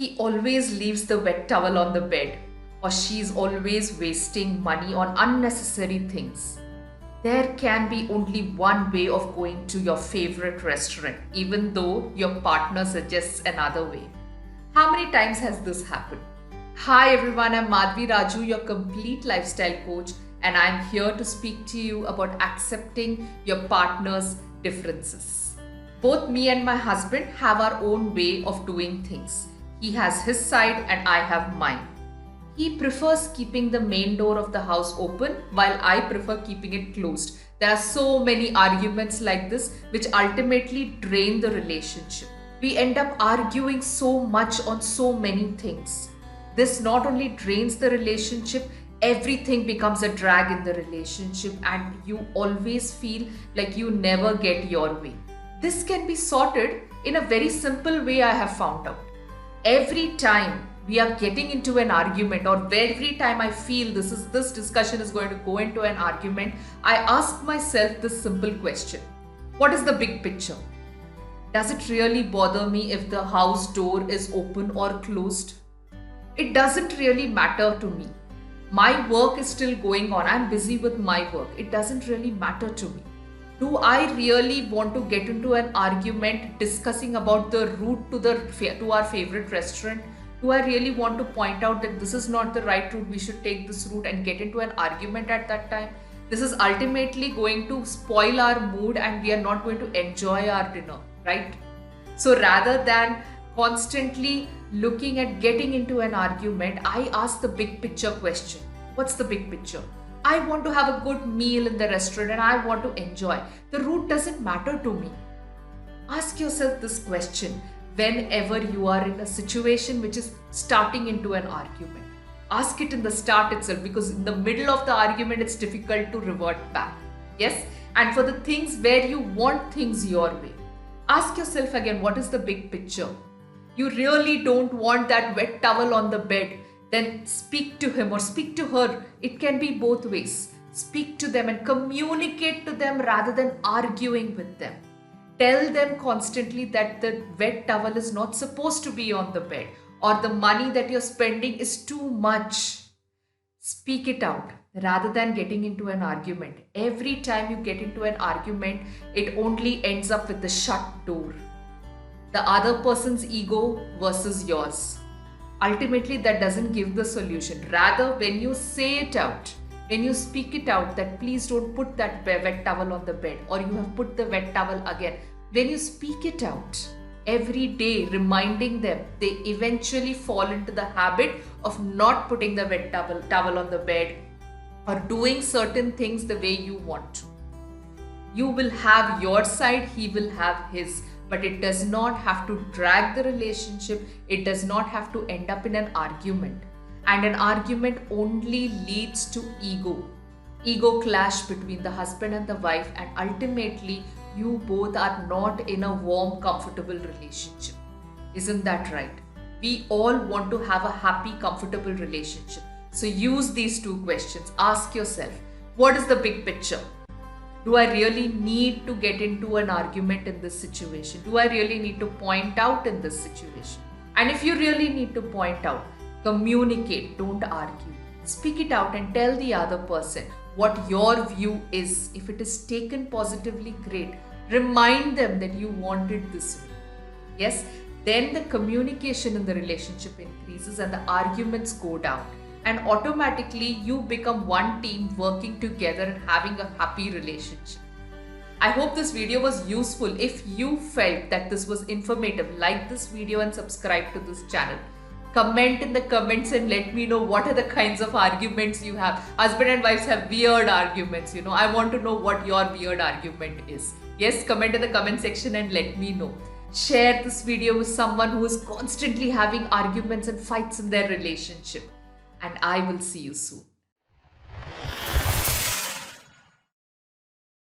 He always leaves the wet towel on the bed, or she's always wasting money on unnecessary things. There can be only one way of going to your favorite restaurant, even though your partner suggests another way. How many times has this happened? Hi everyone, I'm Madhavi Raju, your complete lifestyle coach, and I'm here to speak to you about accepting your partner's differences. Both me and my husband have our own way of doing things. He has his side and I have mine. He prefers keeping the main door of the house open while I prefer keeping it closed. There are so many arguments like this which ultimately drain the relationship. We end up arguing so much on so many things. This not only drains the relationship, everything becomes a drag in the relationship and you always feel like you never get your way. This can be sorted in a very simple way, I have found out. Every time we are getting into an argument, or every time I feel this discussion is going to go into an argument, I ask myself this simple question. What is the big picture? Does it really bother me if the house door is open or closed? It doesn't really matter to me. My work is still going on. I'm busy with my work. It doesn't really matter to me. Do I really want to get into an argument discussing about the route to our favorite restaurant? Do I really want to point out that this is not the right route, we should take this route, and get into an argument at that time? This is ultimately going to spoil our mood and we are not going to enjoy our dinner, right? So rather than constantly looking at getting into an argument, I ask the big picture question. What's the big picture? I want to have a good meal in the restaurant and I want to enjoy. The route doesn't matter to me. Ask yourself this question whenever you are in a situation which is starting into an argument. Ask it in the start itself, because in the middle of the argument it's difficult to revert back. Yes? And for the things where you want things your way, ask yourself again, what is the big picture? You really don't want that wet towel on the bed, then speak to him or speak to her. It can be both ways. Speak to them and communicate to them rather than arguing with them. Tell them constantly that the wet towel is not supposed to be on the bed, or the money that you're spending is too much. Speak it out rather than getting into an argument. Every time you get into an argument, it only ends up with the shut door. The other person's ego versus yours. Ultimately, that doesn't give the solution. Rather, when you say it out, when you speak it out that please don't put that wet towel on the bed, or you have put the wet towel again, when you speak it out every day, reminding them, they eventually fall into the habit of not putting the wet towel on the bed or doing certain things the way you want to. You will have your side, he will have his. But it does not have to drag the relationship. It does not have to end up in an argument. And an argument only leads to ego clash between the husband and the wife, and ultimately you both are not in a warm, comfortable relationship. Isn't that right? We all want to have a happy, comfortable relationship. So use these two questions. Ask yourself, what is the big picture? Do I really need to get into an argument in this situation? Do I really need to point out in this situation? And if you really need to point out, communicate, don't argue. Speak it out and tell the other person what your view is. If it is taken positively, great. Remind them that you wanted this way. Yes, then the communication in the relationship increases and the arguments go down. And automatically you become one team working together and having a happy relationship. I hope this video was useful. If you felt that this was informative, like this video and subscribe to this channel. Comment in the comments and let me know what are the kinds of arguments you have. Husband and wives have weird arguments, I want to know what your weird argument is. Yes, comment in the comment section and let me know. Share this video with someone who is constantly having arguments and fights in their relationship. And I will see you soon.